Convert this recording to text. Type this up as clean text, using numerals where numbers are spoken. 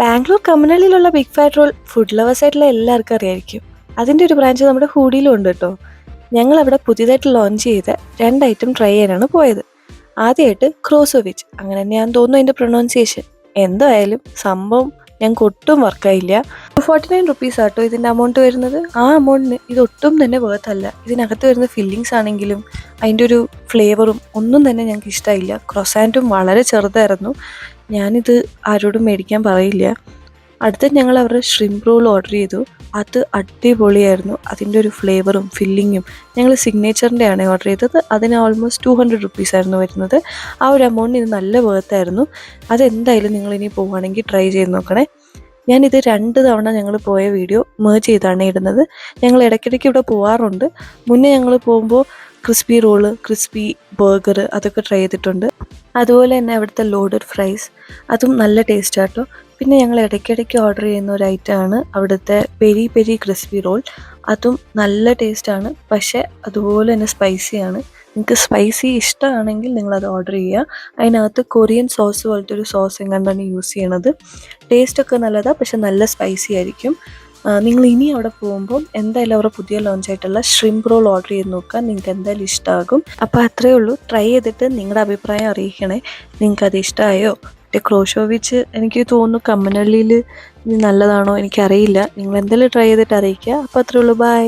ബാംഗ്ലൂർ കമ്മനള്ളിയിലുള്ള big fat roll food lovers ആയിട്ടുള്ള എല്ലാവർക്കും അറിയായിരിക്കും. അതിൻ്റെ ഒരു ബ്രാഞ്ച് നമ്മുടെ ഹൂഡിയിലും ഉണ്ട് കേട്ടോ. ഞങ്ങൾ അവിടെ പുതിയതായിട്ട് ലോഞ്ച് ചെയ്ത 2 ഐറ്റം ട്രൈ ചെയ്യാനാണ് പോയത്. ആദ്യമായിട്ട് ക്രോസോവിച്ച്, അങ്ങനെ തന്നെയാന്ന് തോന്നുന്നു അതിൻ്റെ പ്രൊനൗൺസിയേഷൻ. എന്തായാലും സംഭവം ഞങ്ങൾക്ക് ഒട്ടും വർക്കായില്ല. 49 റുപ്പീസ് ആട്ടോ ഇതിൻ്റെ അമൗണ്ട് വരുന്നത്. ആ അമൗണ്ടിന് ഇതൊട്ടും തന്നെ വേർത്തല്ല. ഇതിനകത്ത് വരുന്ന ഫില്ലിങ്സ് ആണെങ്കിലും അതിൻ്റെ ഒരു ഫ്ലേവറും ഒന്നും തന്നെ ഞങ്ങൾക്ക് ഇഷ്ടമായില്ല. ക്രൊസാൻറ്റും വളരെ ചെറുതായിരുന്നു. ഞാനിത് ആരോടും മേടിക്കാൻ പറയില്ല. അടുത്ത ഞങ്ങൾ അവരുടെ ഷ്രിംപ് റോൾ ഓർഡർ ചെയ്തു. അത് അടിപൊളിയായിരുന്നു. അതിൻ്റെ ഒരു ഫ്ലേവറും ഫില്ലിങ്ങും. ഞങ്ങൾ സിഗ്നേച്ചറിൻ്റെ ആണ് ഓർഡർ ചെയ്തത്. അതിന് ഓൾമോസ്റ്റ് 200 റുപ്പീസ് ആയിരുന്നു വരുന്നത്. ആ ഒരു അമൗണ്ടിന് ഇത് നല്ല വേർത്തായിരുന്നു. അതെന്തായാലും നിങ്ങളിനി പോവുകയാണെങ്കിൽ ട്രൈ ചെയ്ത് നോക്കണേ. ഞാനിത് 2 തവണ ഞങ്ങൾ പോയ വീഡിയോ മേർജ് ചെയ്താണ് ഇടുന്നത്. ഞങ്ങൾ ഇടയ്ക്കിടയ്ക്ക് ഇവിടെ പോകാറുണ്ട്. മുന്നേ ഞങ്ങൾ പോകുമ്പോൾ ക്രിസ്പി റോള്, ക്രിസ്പി ബർഗർ അതൊക്കെ ട്രൈ ചെയ്തിട്ടുണ്ട്. അതുപോലെ തന്നെ അവിടുത്തെ ലോഡഡ് ഫ്രൈസ്, അതും നല്ല ടേസ്റ്റ് ആട്ടോ. പിന്നെ ഞങ്ങൾ ഇടയ്ക്കിടയ്ക്ക് ഓർഡർ ചെയ്യുന്ന ഒരു ഐറ്റമാണ് അവിടുത്തെ പെരി പെരി ക്രിസ്പി റോൾ. അതും നല്ല ടേസ്റ്റാണ്, പക്ഷേ അതുപോലെ തന്നെ സ്പൈസിയാണ്. നിങ്ങൾക്ക് സ്പൈസി ഇഷ്ടമാണെങ്കിൽ നിങ്ങളത് ഓർഡർ ചെയ്യുക. അതിനകത്ത് കൊറിയൻ സോസ് പോലത്തെ ഒരു സോസ് എങ്ങാണ്ടാണ് യൂസ് ചെയ്യണത്. ടേസ്റ്റൊക്കെ നല്ലതാണ്, പക്ഷെ നല്ല സ്പൈസി ആയിരിക്കും. നിങ്ങൾ ഇനി അവിടെ പോകുമ്പോൾ എന്തായാലും അവരുടെ പുതിയ ലോഞ്ചായിട്ടുള്ള ഷ്രിംപ് റോൾ ഓർഡർ ചെയ്ത് നോക്കുക. നിങ്ങൾക്ക് എന്തായാലും ഇഷ്ടമാകും. അപ്പോൾ അത്രയേ ഉള്ളൂ. ട്രൈ ചെയ്തിട്ട് നിങ്ങളുടെ അഭിപ്രായം അറിയിക്കണേ. നിങ്ങൾക്കത് ഇഷ്ടമായോ? മറ്റേ ക്രോഷോവിച്ച് എനിക്ക് തോന്നുന്നു കമ്മനള്ളിയിൽ നല്ലതാണോ എനിക്കറിയില്ല. നിങ്ങൾ എന്തായാലും ട്രൈ ചെയ്തിട്ട് അറിയിക്കുക. അപ്പോൾ അത്രയേ ഉള്ളൂ. ബൈ.